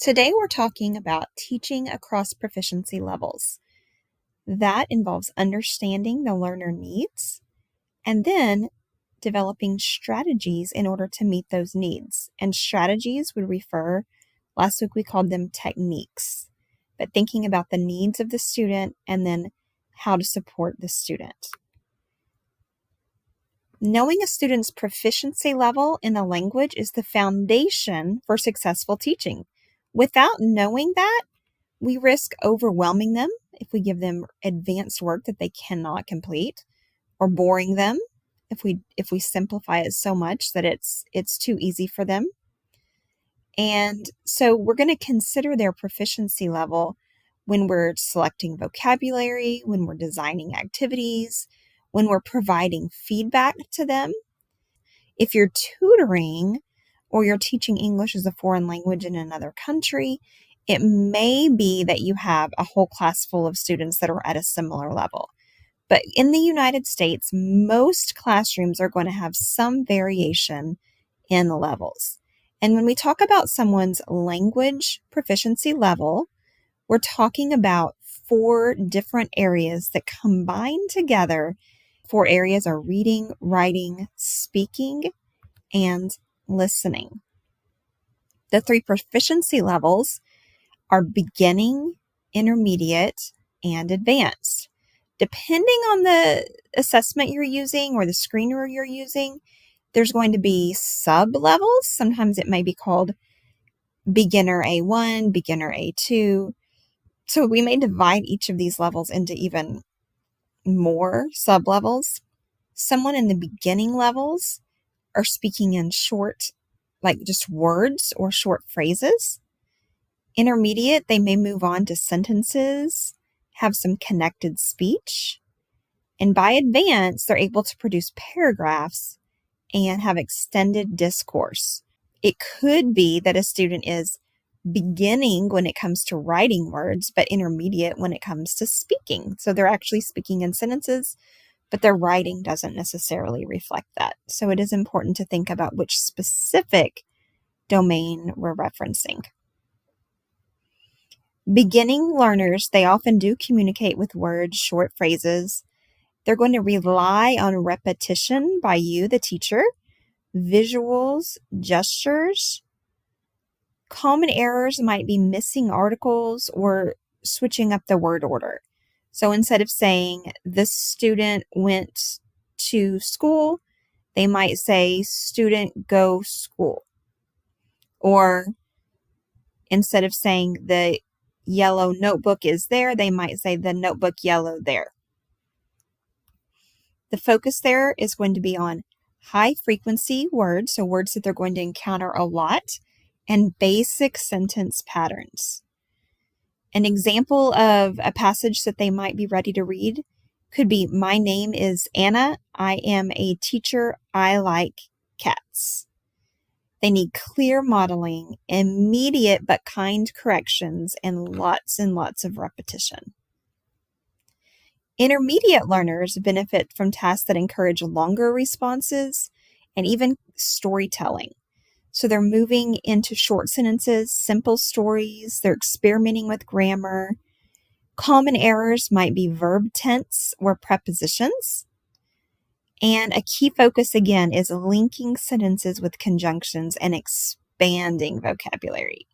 Today we're talking about teaching across proficiency levels. That involves understanding the learner needs and then developing strategies in order to meet those needs. And strategies would refer, last week we called them techniques, but thinking about the needs of the student and then how to support the student. Knowing a student's proficiency level in a language is the foundation for successful teaching. Without knowing that, we risk overwhelming them if we give them advanced work that they cannot complete, or boring them if we simplify it so much that it's too easy for them. And so we're going to consider their proficiency level when we're selecting vocabulary, when we're designing activities, when we're providing feedback to them. If you're tutoring or you're teaching English as a foreign language in another country, it may be that you have a whole class full of students that are at a similar level. But in the United States, most classrooms are going to have some variation in the levels. And when we talk about someone's language proficiency level, we're talking about 4 different areas that combine together. 4 areas are reading, writing, speaking, and listening. The 3 proficiency levels are beginning, intermediate, and advanced. Depending on the assessment you're using or the screener you're using, there's going to be sub-levels. Sometimes it may be called beginner A1, beginner A2. So we may divide each of these levels into even more sub-levels. Someone in the beginning levels are speaking in short, like just words or short phrases. Intermediate, they may move on to sentences, have some connected speech. And by advanced, they're able to produce paragraphs and have extended discourse. It could be that a student is beginning when it comes to writing words, but intermediate when it comes to speaking. So they're actually speaking in sentences, but their writing doesn't necessarily reflect that. So it is important to think about which specific domain we're referencing. Beginning learners, they often do communicate with words, short phrases. They're going to rely on repetition by you, the teacher, visuals, gestures. Common errors might be missing articles or switching up the word order. So instead of saying, the student went to school, they might say, student go school. Or instead of saying, the yellow notebook is there, they might say, the notebook yellow there. The focus there is going to be on high frequency words, so words that they're going to encounter a lot, and basic sentence patterns. An example of a passage that they might be ready to read could be, my name is Anna. I am a teacher. I like cats. They need clear modeling, immediate but kind corrections, and lots of repetition. Intermediate learners benefit from tasks that encourage longer responses and even storytelling. So they're moving into short sentences, simple stories, they're experimenting with grammar. Common errors might be verb tense or prepositions. And a key focus, again, is linking sentences with conjunctions and expanding vocabulary.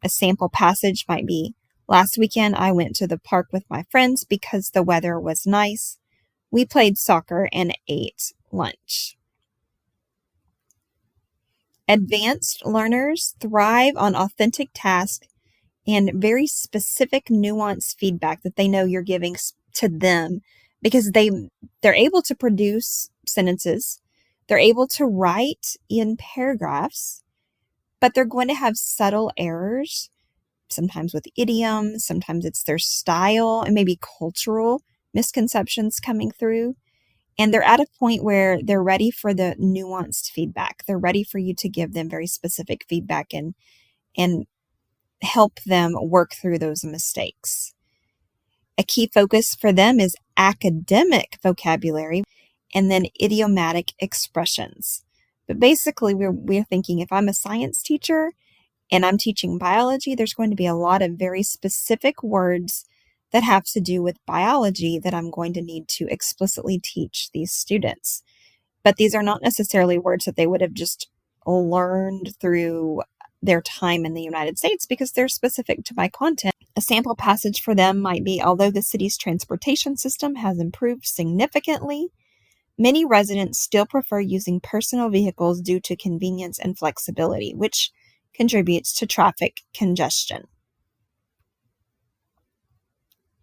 A sample passage might be, last weekend I went to the park with my friends because the weather was nice. We played soccer and ate lunch. Advanced learners thrive on authentic tasks and very specific nuanced feedback that they know you're giving to them, because they're able to produce sentences, they're able to write in paragraphs, but they're going to have subtle errors, sometimes with idioms, sometimes it's their style, and maybe cultural misconceptions coming through. And they're at a point where they're ready for the nuanced feedback. They're ready for you to give them very specific feedback and help them work through those mistakes. A key focus for them is academic vocabulary and then idiomatic expressions. But basically, we're thinking, if I'm a science teacher and I'm teaching biology, there's going to be a lot of very specific words that have to do with biology that I'm going to need to explicitly teach these students. But these are not necessarily words that they would have just learned through their time in the United States because they're specific to my content. A sample passage for them might be, although the city's transportation system has improved significantly, many residents still prefer using personal vehicles due to convenience and flexibility, which contributes to traffic congestion.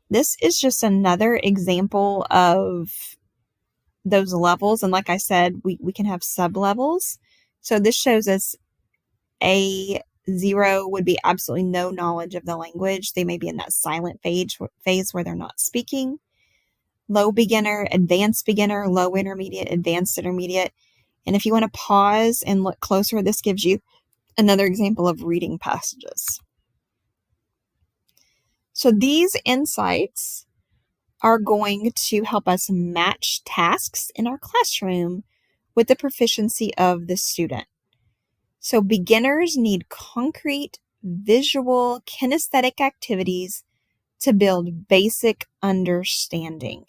This is just another example of those levels. And like I said, we can have sub-levels. So this shows us A0 would be absolutely no knowledge of the language. They may be in that silent phase where they're not speaking. Low beginner, advanced beginner, low intermediate, advanced intermediate. And if you want to pause and look closer, this gives you another example of reading passages. So these insights are going to help us match tasks in our classroom with the proficiency of the student. So beginners need concrete, visual, kinesthetic activities to build basic understanding.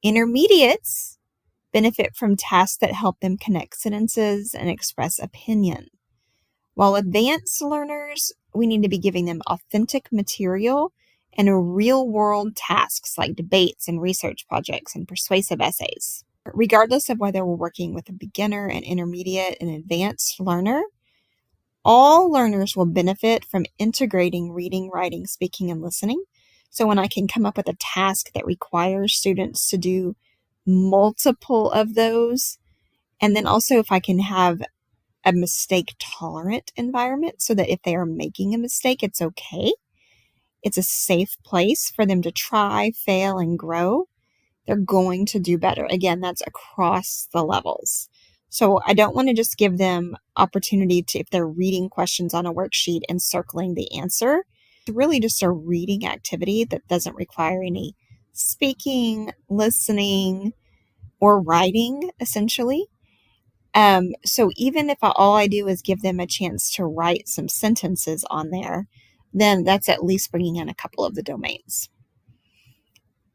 Intermediates benefit from tasks that help them connect sentences and express opinion. While advanced learners, we need to be giving them authentic material and real-world tasks like debates and research projects and persuasive essays. Regardless of whether we're working with a beginner, an intermediate, an advanced learner, all learners will benefit from integrating reading, writing, speaking, and listening. So when I can come up with a task that requires students to do multiple of those, and then also if I can have a mistake-tolerant environment so that if they are making a mistake, it's okay. It's a safe place for them to try, fail, and grow. They're going to do better. Again, that's across the levels. So I don't want to just give them opportunity to, if they're reading questions on a worksheet and circling the answer, it's really just a reading activity that doesn't require any speaking, listening, or writing, essentially. So even if all I do is give them a chance to write some sentences on there, then that's at least bringing in a couple of the domains.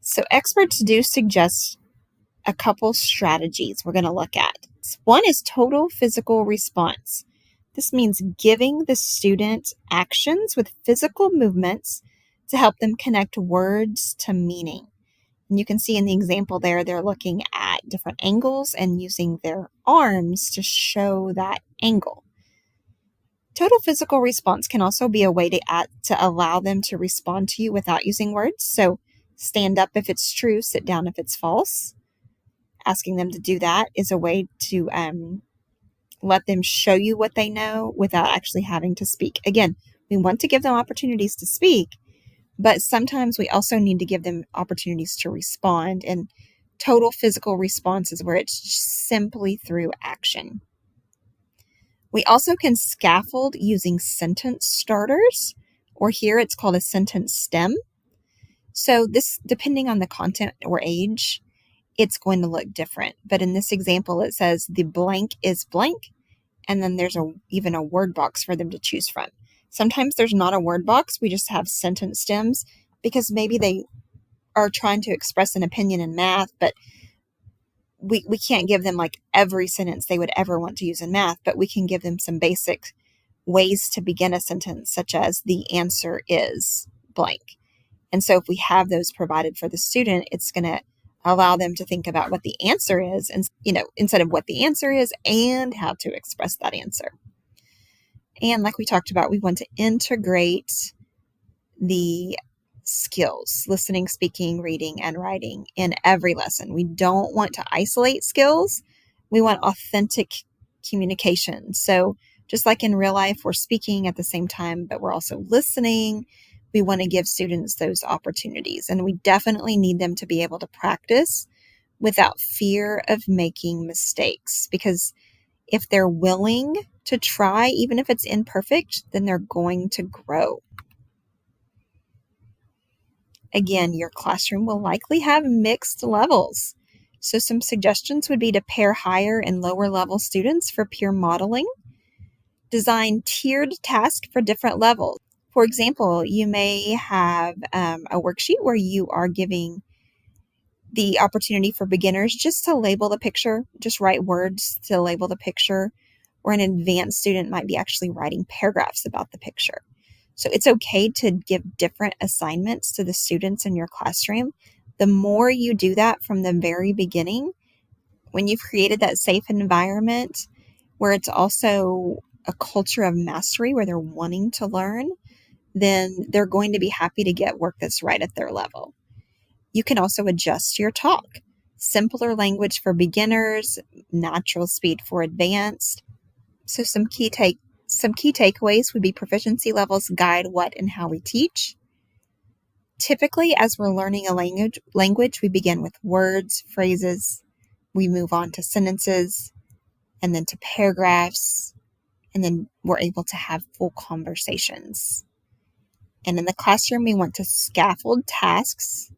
So experts do suggest a couple strategies we're going to look at. One is total physical response. This means giving the student actions with physical movements to help them connect words to meaning. And you can see in the example there, they're looking at different angles and using their arms to show that angle. Total physical response can also be a way to allow them to respond to you without using words. So stand up if it's true, sit down if it's false. Asking them to do that is a way to let them show you what they know without actually having to speak. Again, we want to give them opportunities to speak, but sometimes we also need to give them opportunities to respond. And total physical response is where it's simply through action. We also can scaffold using sentence starters, or here it's called a sentence stem. So this, depending on the content or age, it's going to look different. But in this example, it says the blank is blank, and then there's even a word box for them to choose from. Sometimes there's not a word box. We just have sentence stems because maybe they are trying to express an opinion in math, but we can't give them like every sentence they would ever want to use in math, but we can give them some basic ways to begin a sentence, such as the answer is blank. And so if we have those provided for the student, it's going to allow them to think about what the answer is, and instead of what the answer is and how to express that answer. And like we talked about, we want to integrate the skills, listening, speaking, reading, and writing in every lesson. We don't want to isolate skills. We want authentic communication. So just like in real life, we're speaking at the same time, but we're also listening. We want to give students those opportunities, and we definitely need them to be able to practice without fear of making mistakes, because if they're willing to try, even if it's imperfect, then they're going to grow. Again, your classroom will likely have mixed levels. So some suggestions would be to pair higher and lower level students for peer modeling. Design tiered tasks for different levels. For example, you may have a worksheet where you are giving the opportunity for beginners just to label the picture, just write words to label the picture, or an advanced student might be actually writing paragraphs about the picture. So it's okay to give different assignments to the students in your classroom. The more you do that from the very beginning, when you've created that safe environment where it's also a culture of mastery where they're wanting to learn, then they're going to be happy to get work that's right at their level. You can also adjust your talk. Simpler language for beginners, natural speed for advanced. So some key takeaways would be proficiency levels guide what and how we teach. Typically, as we're learning a language, we begin with words, phrases, we move on to sentences, and then to paragraphs, and then we're able to have full conversations. And in the classroom, we want to scaffold tasks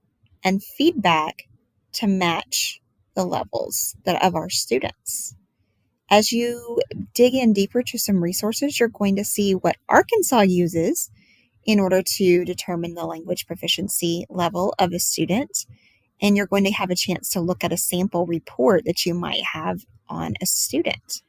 and feedback to match the levels of our students. As you dig in deeper to some resources, you're going to see what Arkansas uses in order to determine the language proficiency level of a student. And you're going to have a chance to look at a sample report that you might have on a student.